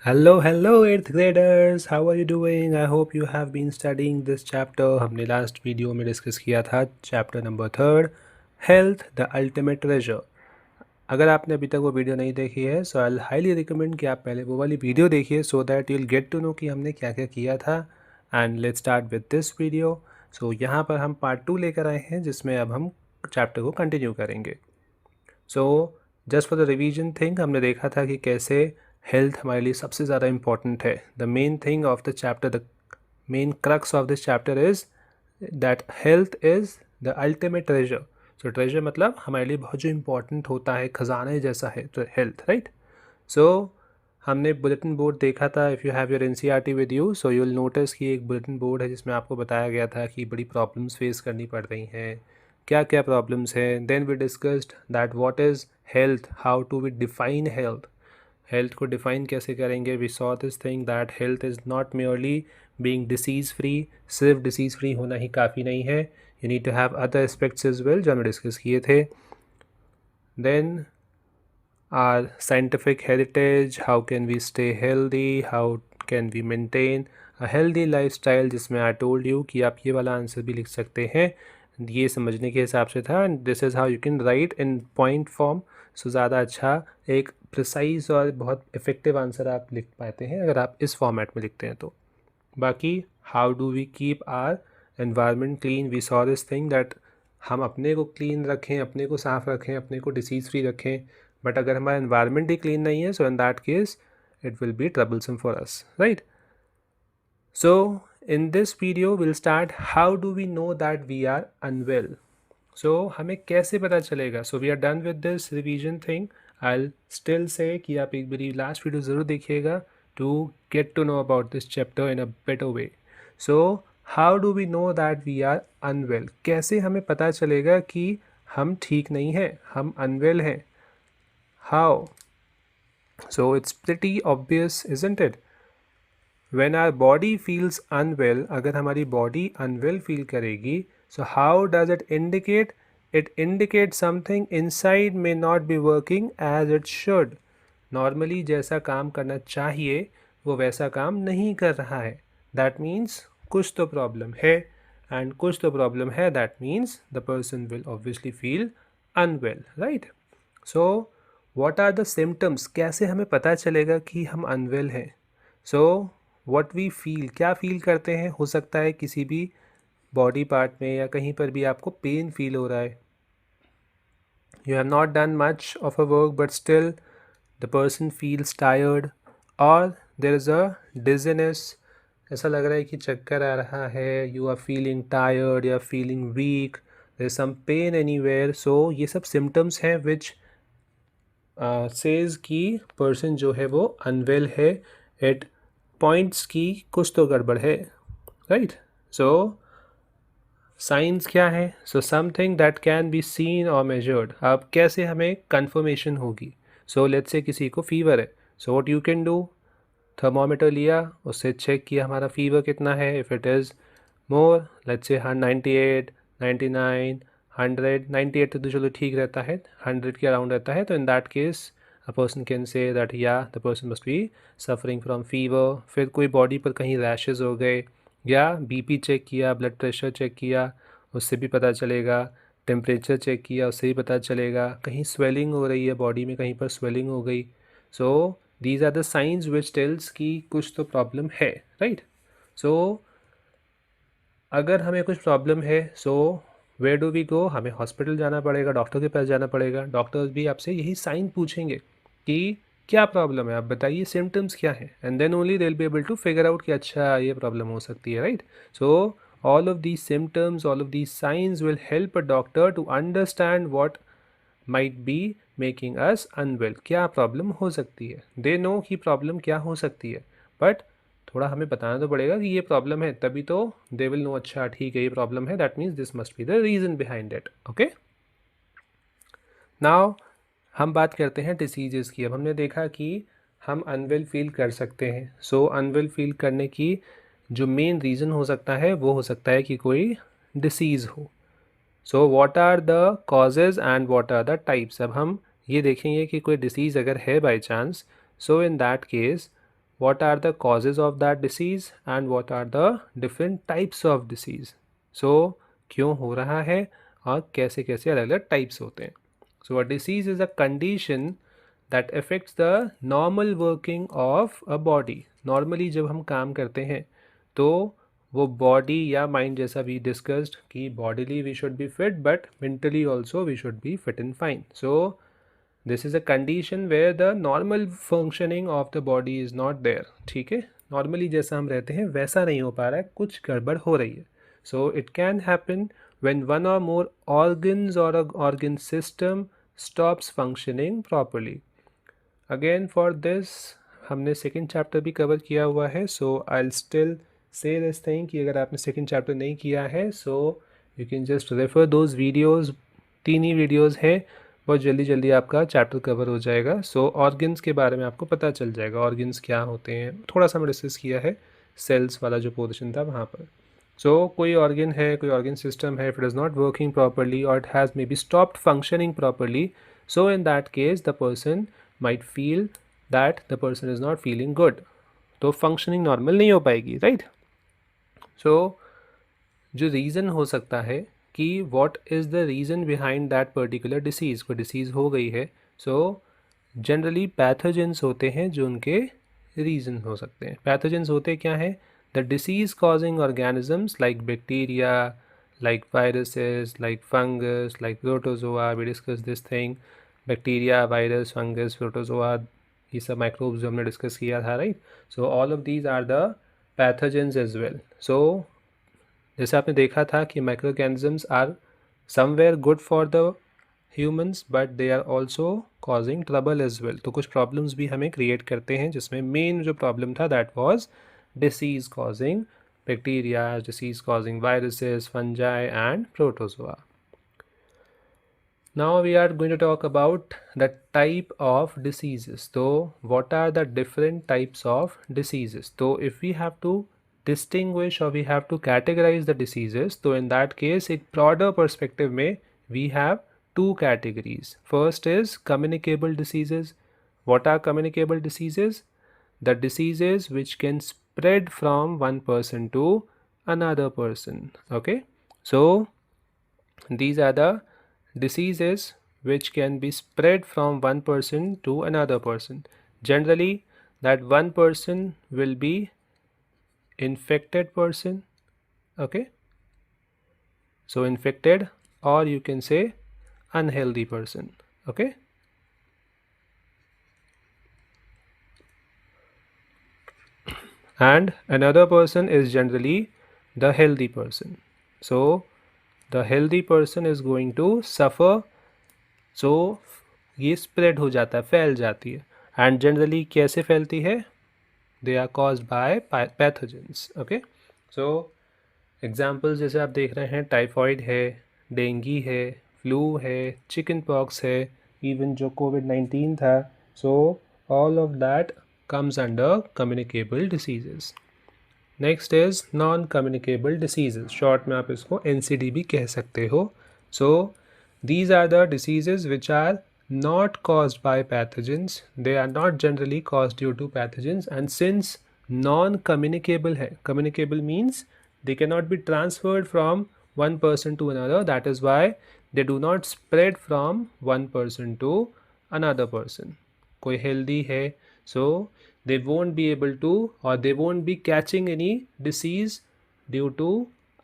Hello 8th graders, how are you doing? I hope you have been studying this chapter. हमने last video में discuss किया था chapter number 3 health the ultimate treasure. अगर आपने अभी तक वो वीडियो नहीं देखी है सो आई हाईली रिकमेंड कि आप पहले वो वाली वीडियो देखिए so that you will get to know कि हमने क्या क्या किया था। And let's start with this video. So यहाँ पर हम पार्ट 2 लेकर आए हैं जिसमें अब हम चैप्टर को कंटिन्यू करेंगे। So just for the revision thing हमने देखा था कि कैसे हेल्थ हमारे लिए सबसे ज़्यादा इम्पॉर्टेंट है। The main thing of the chapter, the main crux of this chapter is that health is the ultimate treasure. So treasure मतलब हमारे लिए बहुत जो इम्पोर्टेंट होता है, खजाने जैसा है तो हेल्थ, राइट। सो हमने बुलेटिन बोर्ड देखा था। If you have your NCERT with you so you will notice कि एक बुलेटिन बोर्ड है जिसमें आपको बताया गया था कि बड़ी प्रॉब्लम्स फेस करनी पड़ रही हैं, क्या क्या प्रॉब्लम्स हैं। Then we discussed that what is health, how to we define health, health को डिफाइन कैसे करेंगे। We saw this thing that health is not merely being disease free, सिर्फ डिसीज़ फ्री होना ही काफ़ी नहीं है, you need to have other aspects as well जो हमने डिस्कस किए थे। Then our scientific heritage, how can we stay healthy, how can we maintain a healthy lifestyle, जिसमें I told you कि आप ये वाला आंसर भी लिख सकते हैं, ये समझने के हिसाब से था। And this is how you can write in point form. So ज़्यादा अच्छा एक प्रिसाइज और बहुत इफ़ेक्टिव आंसर आप लिख पाते हैं अगर आप इस फॉर्मेट में लिखते हैं तो। बाकी how do we keep our environment clean, we saw this thing that हम अपने को क्लीन रखें, अपने को साफ़ रखें, अपने को डिसीज़ फ्री रखें। बट अगर हमारा एनवायरनमेंट ही क्लीन नहीं है so in that case it will be troublesome for us, right. So in this video will start how do we know that we are unwell. So हमें कैसे पता चलेगा। So we are done with this revision thing. I still say कि आप एक बारी last video ज़रूर देखिएगा to get to know about this chapter in a better way. So how do we know that we are unwell, कैसे हमें पता चलेगा कि हम ठीक नहीं हैं, हम अनवेल हैं। How? So it's pretty obvious isn't it. When our body feels unwell, अगर हमारी बॉडी अनवेल फील करेगी so how does it indicate? It indicates something inside may not be working as it should. Normally जैसा काम करना चाहिए वो वैसा काम नहीं कर रहा है। That means कुछ तो प्रॉब्लम है, and कुछ तो प्रॉब्लम है that means the person will obviously feel unwell, right? So what are the symptoms? कैसे हमें पता चलेगा कि हम अनवेल हैं। सो वॉट वी फील, क्या फील करते हैं। हो सकता है किसी भी बॉडी पार्ट में या कहीं पर भी आपको पेन फील हो रहा है, you have not done much of a work but still the person feels tired, और देर इज़ अ डिजीनेस, ऐसा लग रहा है कि चक्कर आ रहा है, you are feeling tired, you are feeling weak, there is some pain anywhere. So ये सब सिम्टम्स हैं विच सेज कि पर्सन जो है वो अनवेल है, एट पॉइंट्स की कुछ तो गड़बड़ है, राइट। सो साइंस क्या है। So something that can be seen और मेजर्ड। अब कैसे हमें कंफर्मेशन होगी। सो लेट्स से किसी को फीवर है, so what you can do, thermometer लिया, उससे चेक किया हमारा फीवर कितना है। If it is more, let's say 98, 99, 100, 98 तो चलो ठीक रहता है, 100 के अराउंड रहता है, तो in that case a person can say that या the person must be suffering from fever. फिर कोई बॉडी पर कहीं रैशेज़ हो गए, या बीपी चेक किया, ब्लड प्रेशर चेक किया, उससे भी पता चलेगा। टेम्परेचर चेक किया, उससे भी पता चलेगा। कहीं स्वेलिंग हो रही है बॉडी में, कहीं पर स्वेलिंग हो गई, so these are the science which tells कि कुछ तो प्रॉब्लम है, राइट। सो अगर हमें कुछ प्रॉब्लम है so where do we go, हमें हॉस्पिटल जाना पड़ेगा, डॉक्टर के पास जाना पड़ेगा। डॉक्टर्स भी आपसे यही साइन पूछेंगे कि क्या प्रॉब्लम है, आप बताइए सिम्टम्स क्या है, and then only they will be able to figure out कि अच्छा ये प्रॉब्लम हो सकती है, right. So all of these symptoms, all of these signs will help a doctor to understand what might be making us unwell, क्या problem हो सकती है। दे नो कि प्रॉब्लम क्या हो सकती है, बट थोड़ा हमें बताना तो पड़ेगा कि ये प्रॉब्लम है, तभी तो दे विल नो अच्छा ठीक है ये प्रॉब्लम है, that means this must be the reason behind it. Okay, now हम बात करते हैं डिसीजेस की। अब हमने देखा कि हम अनवेल फील कर सकते हैं। सो अनवेल फील करने की जो मेन रीज़न हो सकता है वो हो सकता है कि कोई डिसीज़ हो। So what are the causes and what are the types. अब हम ये देखेंगे कि कोई डिसीज़ अगर है by chance, so in that case what are the causes of that disease and what are the different types of disease. So क्यों हो रहा है और कैसे कैसे अलग अलग types होते हैं. So a disease is a condition that affects the normal working of a body. Normally जब हम काम करते हैं तो वो body या mind जैसा भी discussed कि bodily we should be fit but mentally also we should be fit and fine. So this is a condition where the normal functioning of the body is not there. ठीक है, normally जैसा हम रहते हैं वैसा नहीं हो पा रहा है, कुछ गड़बड़ हो रही है. So it can happen when one or more organs or organ system stops functioning properly. Again for this हमने सेकेंड चैप्टर भी कवर किया हुआ है. So I will still say this thing कि अगर आपने सेकेंड चैप्टर नहीं किया है so you can just refer those videos. 3 ही वीडियोज़ हैं, बहुत जल्दी जल्दी आपका चैप्टर कवर हो जाएगा. सो ऑर्गन्स के बारे में आपको पता चल जाएगा, ऑर्गन्स क्या होते हैं. थोड़ा सा मैं डिस्कस किया है सेल्स वाला जो पोर्शन था वहाँ पर. सो कोई ऑर्गन है, कोई ऑर्गन सिस्टम है, if it is not working properly or it has maybe stopped functioning properly, so in that case the person might feel that the person is not feeling good. तो functioning normal नहीं हो पाएगी, right. सो जो reason हो सकता है कि what is the reason behind that particular disease. कोई डिसीज़ हो गई है, सो जनरली पैथोजेंस होते हैं जो उनके रीज़न हो सकते हैं. पैथोजेंस होते क्या हैं? The disease causing organisms like bacteria, like viruses, like fungus, like protozoa. We discuss this thing. Bacteria, virus, fungus, protozoa, ये सब माइक्रोब्स जो हमने डिस्कस किया था, right. So all of these are the pathogens as well. So जैसे आपने देखा था कि microorganisms are somewhere good for the humans but they are also causing trouble as well. तो कुछ प्रॉब्लम्स भी हमें क्रिएट करते हैं, जिसमें मेन जो प्रॉब्लम था that was disease causing bacteria, disease causing viruses, fungi and protozoa. Now we are going to talk about the type of diseases. So what are the different types of diseases? So if we have to distinguish or we have to categorize the diseases, so in that case एक broader perspective में we have two categories. First is communicable diseases. What are communicable diseases? The diseases which can spread from one person to another person. Okay, so these are the diseases which can be spread from one person to another person. Generally that one person will be infected person. Okay, so infected, or you can say unhealthy person. Okay, and another person is generally the healthy person. So the healthy person is going to suffer. So ये spread हो जाता है, फैल जाती है. And generally कैसे फैलती है? They are caused by pathogens. Okay, so examples जैसे आप देख रहे हैं, टाइफॉइड है, डेंगी है, फ्लू है, चिकन पॉक्स है, इवन जो कोविड-19 था. सो all of that comes under communicable diseases. Next is non communicable diseases. Short में आप इसको NCD भी कह सकते हो. सो these are the diseases which are not caused by pathogens. They are not generally caused due to pathogens, and since non-communicable hai, communicable means they cannot be transferred from one person to another. That is why they do not spread from one person to another person. कोई healthy है, so they won't be able to, or they won't be catching any disease due to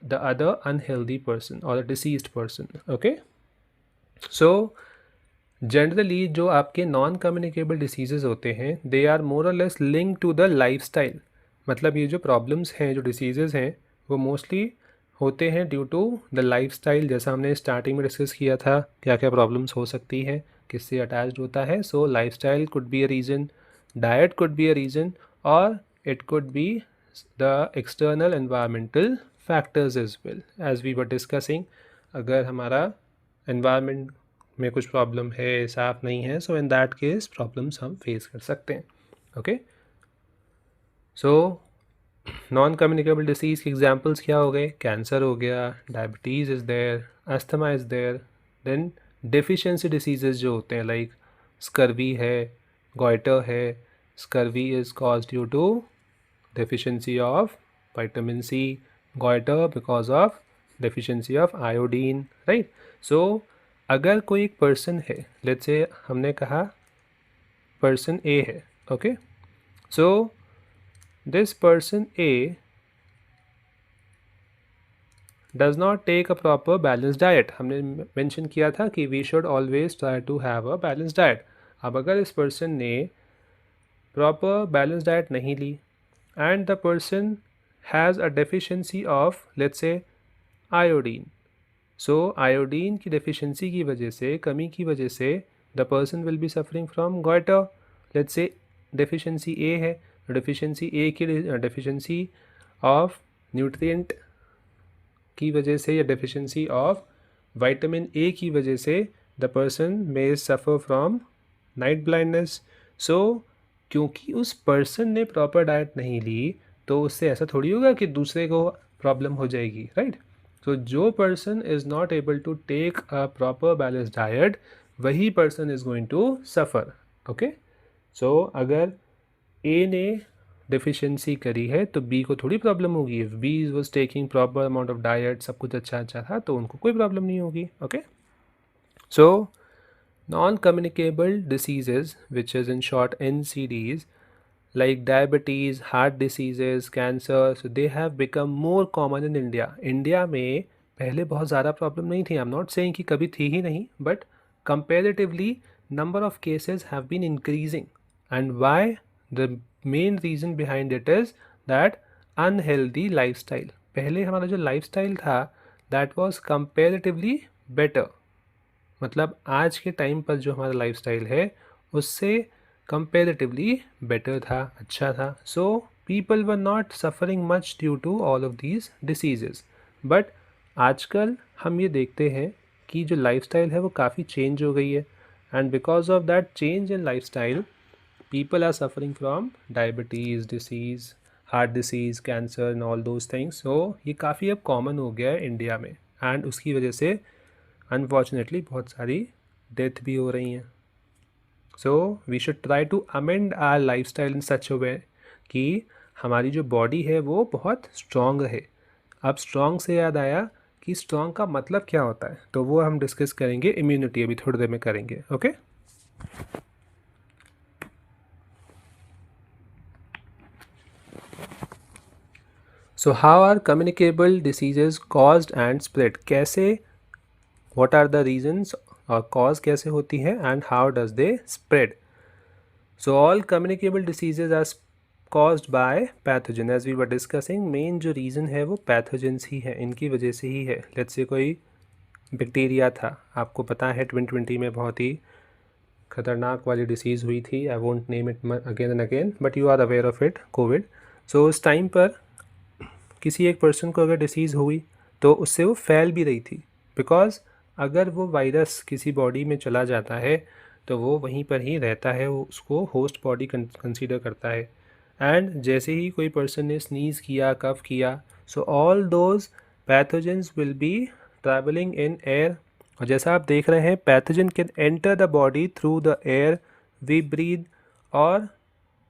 the other unhealthy person or the deceased person. Okay, so generally जो आपके non communicable diseases होते हैं दे are more और less link to the lifestyle. मतलब ये जो problems हैं, जो डिसीज़ेज़ हैं, वो मोस्टली होते हैं ड्यू टू द लाइफस्टाइल. जैसा हमने स्टार्टिंग में डिस्कस किया था क्या क्या प्रॉब्लम्स हो सकती है, किससे अटैच्ड होता है. So lifestyle could be a reason, diet could be a reason, or it could be the external environmental factors as well as we were discussing. अगर हमारा एनवायरनमेंट में कुछ प्रॉब्लम है, साफ नहीं है, so in that case problems हम face कर सकते हैं. Okay, so non communicable disease के एग्जांपल्स क्या हो गए? कैंसर हो गया, diabetes is there, asthma is there. Then deficiency diseases जो होते हैं लाइक स्कर्वी है, गॉइटर है, scurvy is caused due to deficiency of vitamin C, goiter because of deficiency of iodine, right? So अगर कोई एक person है, let's say हमने कहा person A है, okay? So this person A does not take a proper balanced diet. हमने mention किया था कि we should always try to have a balanced diet. अब अगर इस person ने proper balanced diet नहीं ली and the person has a deficiency of let's say iodine. So iodine की deficiency की वजह से, कमी की वजह से the person will be suffering from goiter. Let's say deficiency A है, deficiency A की deficiency of nutrient की वजह से या deficiency of vitamin A की वजह से the person may suffer from night blindness. So क्योंकि उस person ने proper diet नहीं ली तो उससे ऐसा थोड़ी होगा कि दूसरे को problem हो जाएगी, right? So जो person is not able to take a proper balanced diet वही person is going to suffer, okay? So अगर A ने deficiency करी है तो B को थोड़ी problem होगी. If B was taking proper amount of diet, सब कुछ अच्छा था तो उनको कोई problem नहीं होगी, okay? So non-communicable diseases, which is in short NCDs, like diabetes, heart diseases, cancer, so they have become more common in India. India में पहले बहुत ज़्यादा problem नहीं थी. I'm not saying कि कभी थी ही नहीं, but comparatively number of cases have been increasing. And why? The main reason behind it is that unhealthy lifestyle. पहले हमारा जो lifestyle था that was comparatively better. मतलब आज के टाइम पर जो हमारा लाइफस्टाइल है उससे कंपेरेटिवली बेटर था, अच्छा था. So people were not suffering much due to all of these diseases. But आजकल हम ये देखते हैं कि जो लाइफस्टाइल है वो काफ़ी चेंज हो गई है and because of that change in lifestyle people are suffering from diabetes disease, heart disease, cancer and all those things. So ये काफ़ी अब कॉमन हो गया है इंडिया में एंड उसकी वजह से अनफॉर्चुनेटली बहुत सारी डेथ भी हो रही हैं. So we should try to amend our lifestyle in such a way कि हमारी जो बॉडी है वो बहुत स्ट्रॉन्ग रहे. अब स्ट्रॉन्ग से याद आया कि स्ट्रॉन्ग का मतलब क्या होता है, तो वो हम डिस्कस करेंगे. इम्यूनिटी अभी थोड़ी देर में करेंगे, okay? So how are communicable diseases caused and spread. कैसे, what are the reasons और cause कैसे होती है and how does they spread. So all communicable diseases are caused by pathogen. as we were discussing, main जो reason है वो pathogens ही है, इनकी वजह से ही है. let's say कोई बैक्टीरिया था, आपको पता है 2020 में बहुत ही खतरनाक वाली डिसीज़ हुई थी. I won't name it again and again but you are aware of it, Covid. so उस टाइम पर किसी एक पर्सन को अगर डिसीज़ हुई तो उससे वो फैल भी रही थी, बिकॉज अगर वो वायरस किसी बॉडी में चला जाता है तो वो वहीं पर ही रहता है, वो उसको होस्ट बॉडी कंसीडर करता है. एंड जैसे ही कोई पर्सन ने स्नीज़ किया, कफ किया, so all those pathogens will be travelling in air. और जैसा आप देख रहे हैं, pathogen can enter the body through the air we breathe, और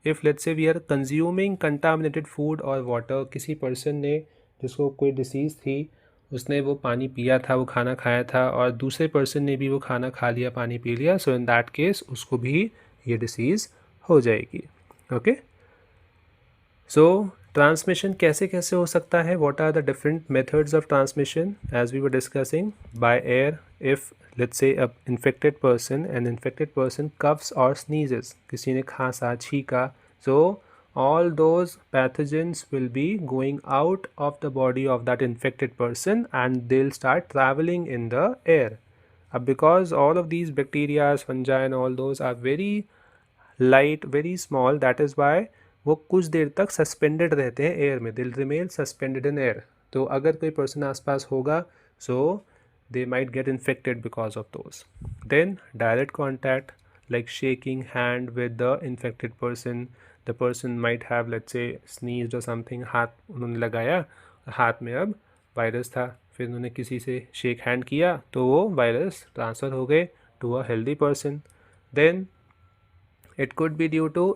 इफ़ लेट्स से we are consuming contaminated food or water. किसी पर्सन ने जिसको कोई डिसीज़ थी, उसने वो पानी पिया था, वो खाना खाया था, और दूसरे पर्सन ने भी वो खाना खा लिया, पानी पी लिया, सो इन दैट केस उसको भी ये डिसीज़ हो जाएगी, ओके? सो ट्रांसमिशन कैसे कैसे हो सकता है, what are the different methods of transmission as we were discussing. By air, if let's say a infected person coughs और स्नीजेस, किसी ने खांसा, छींका, सो all those pathogens will be going out of the body of that infected person and they'll start traveling in the air. Because all of these bacteria, fungi and all those are very light, very small, that is why वो कुछ देर तक suspended रहते हैं air में. they'll remain suspended in air. तो अगर कोई person आसपास होगा, so they might get infected because of those. Then direct contact, like shaking hand with the infected person. The person might have let's say sneezed or something, हाथ उन्होंने लगाया, हाथ में अब वायरस था, फिर उन्होंने किसी से शेक हैंड किया तो वो वायरस ट्रांसफ़र हो गए to a healthy person. Then it could be due to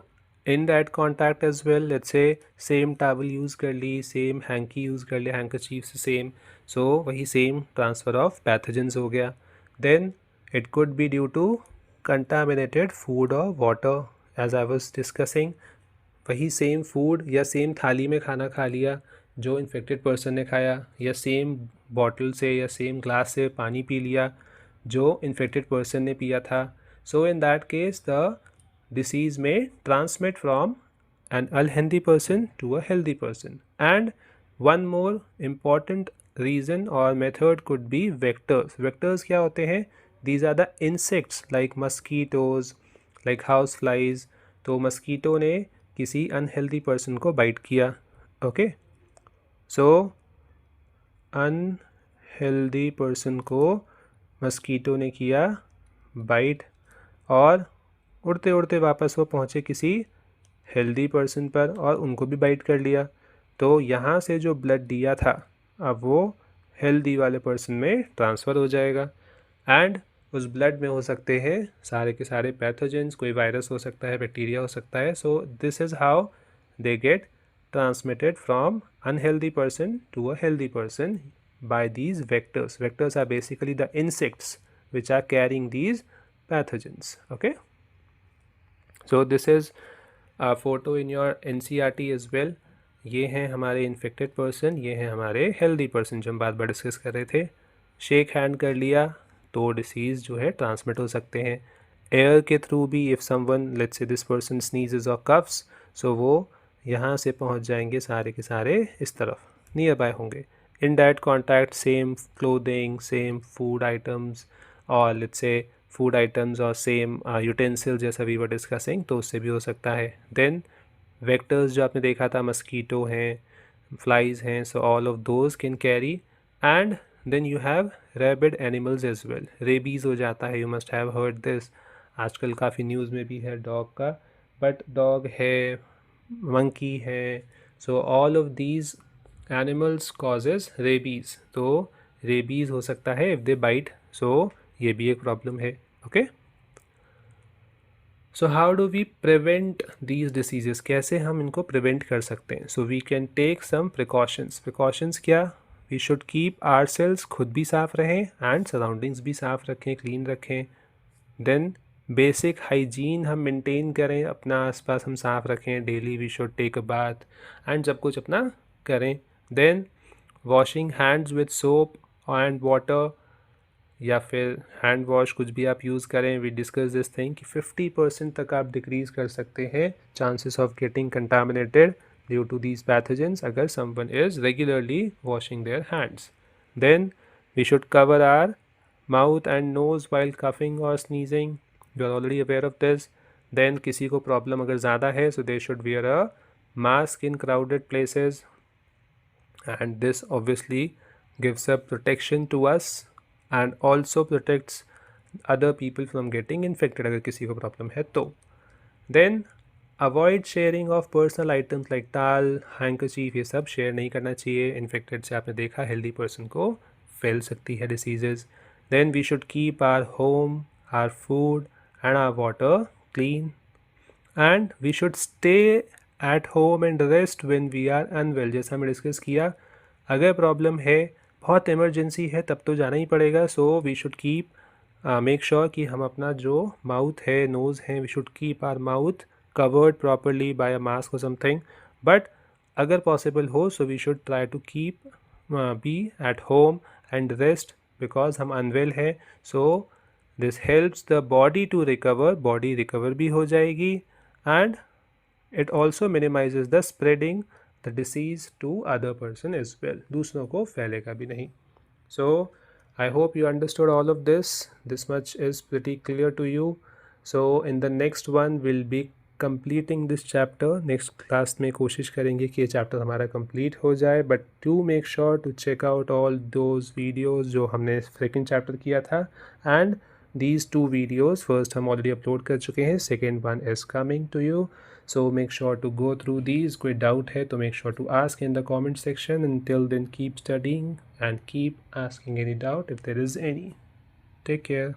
in that contact as well, let's say same towel use कर ली, सेम हैंकी यूज़ कर लिया, हैंकरचीफ से सेम, सो वही सेम ट्रांसफ़र ऑफ पैथोजेंस हो गया. Then it could be due to contaminated food or water, as I was discussing. वही same food या सेम थाली में खाना खा लिया जो इन्फेक्टेड पर्सन ने खाया, या सेम बॉटल से या सेम ग्लास से पानी पी लिया जो इन्फेक्टेड पर्सन ने पिया था. So in that case the disease may transmit from an unhealthy person to a healthy person. And one more important reason or method could be vectors. Vectors क्या होते हैं? These are the insects like mosquitoes, like house flies. तो mosquito ने किसी unhealthy person को bite किया. Okay? So unhealthy person को mosquito ने किया bite, और उड़ते उड़ते वापस वो पहुँचे किसी हेल्दी पर्सन पर और उनको भी बाइट कर लिया. तो यहाँ से जो ब्लड दिया था अब वो हेल्दी वाले पर्सन में ट्रांसफ़र हो जाएगा. एंड उस ब्लड में हो सकते हैं सारे के सारे पैथोजेंस, कोई वायरस हो सकता है, बैक्टीरिया हो सकता है. So this is how they get transmitted from unhealthy person to a healthy person by these vectors. Vectors are basically the insects which are carrying these pathogens. Okay. So this is a photo in your NCERT as well. ये हैं हमारे infected person, ये हैं हमारे healthy person जो हम बार बार discuss कर रहे थे. शेक हैंड कर लिया तो डिसीज़ जो है ट्रांसमिट हो सकते हैं. एयर के थ्रू भी, if someone let's say this person sneezes और कफ्स, सो वो यहाँ से पहुँच जाएंगे सारे के सारे इस तरफ नियर बाय होंगे. In direct contact same clothing, same food items, और लेट्स से फूड आइटम्स और सेम यूटेंसिल जैसा वी वर डिस्कसिंग, तो उससे भी हो सकता है. देन वेक्टर्स जो आपने देखा था, मस्कीटो हैं, फ्लाइज हैं, so all of those can carry. And then you have rabid animals as well. Rabies हो जाता है, you must have heard this. आजकल काफ़ी न्यूज़ में भी है डॉग का, बट डॉग है, मंकी है, सो all of these animals causes rabies. तो रेबीज़ हो सकता है इफ़ दे बाइट, सो ये भी एक प्रॉब्लम है. Okay, so how do we prevent these diseases? कैसे हम इनको प्रिवेंट कर सकते हैं? So we can take some precautions. Precautions क्या? We should keep our selves, खुद भी साफ़ रहें एंड सराउंडिंग्स भी साफ़ रखें, क्लीन रखें. देन बेसिक हाइजीन हम मेंटेन करें, अपना आसपास हम साफ़ रखें. Daily we should take a bath and सब कुछ अपना करें. Then washing hands with soap and water, या फिर हैंड वॉश, कुछ भी आप यूज़ करें. वी डिस्कस दिस थिंग कि 50% तक आप डिक्रीज़ कर सकते हैं chances of getting contaminated due to these pathogens अगर someone is regularly washing their hands. Then we should cover our mouth and nose while coughing or sneezing. You are already aware of this. Then किसी को problem अगर ज़्यादा है, so they should wear a mask in crowded places, and this obviously gives a protection to us and also protects other people from getting infected अगर किसी को problem है तो. Then avoid sharing of personal items like towel, handkerchief, ये सब share नहीं करना चाहिए. इन्फेक्टेड से आपने देखा हेल्दी पर्सन को फैल सकती है diseases. Then we should keep our home, our food and our water clean, and we should stay at home and rest when we are unwell. जैसा हमने डिस्कस किया, अगर प्रॉब्लम है, बहुत इमरजेंसी है, तब तो जाना ही पड़ेगा. So we should keep make sure कि हम अपना जो माउथ है, नोज़ है, we should keep our mouth covered properly by a mask और समथिंग. बट अगर पॉसिबल हो, so we should try to keep be at home and rest, because हम अनवेल हैं. So this helps the body to recover. Body recover भी हो जाएगी, and it also minimizes the spreading the disease to other person as well. दूसरों को फैलेगा भी नहीं. So I hope you understood all of this. This much is pretty clear to you. So in the next one we'll be completing this chapter. Next class में कोशिश करेंगे कि ये chapter हमारा complete हो जाए. But do make sure to check out all those videos जो हमने second chapter किया था. And these two videos, first हम already upload कर चुके हैं, second one is coming to you. So make sure to go through these. कोई doubt है तो make sure to ask in the comment section. Until then, keep studying and keep asking any doubt if there is any. Take care.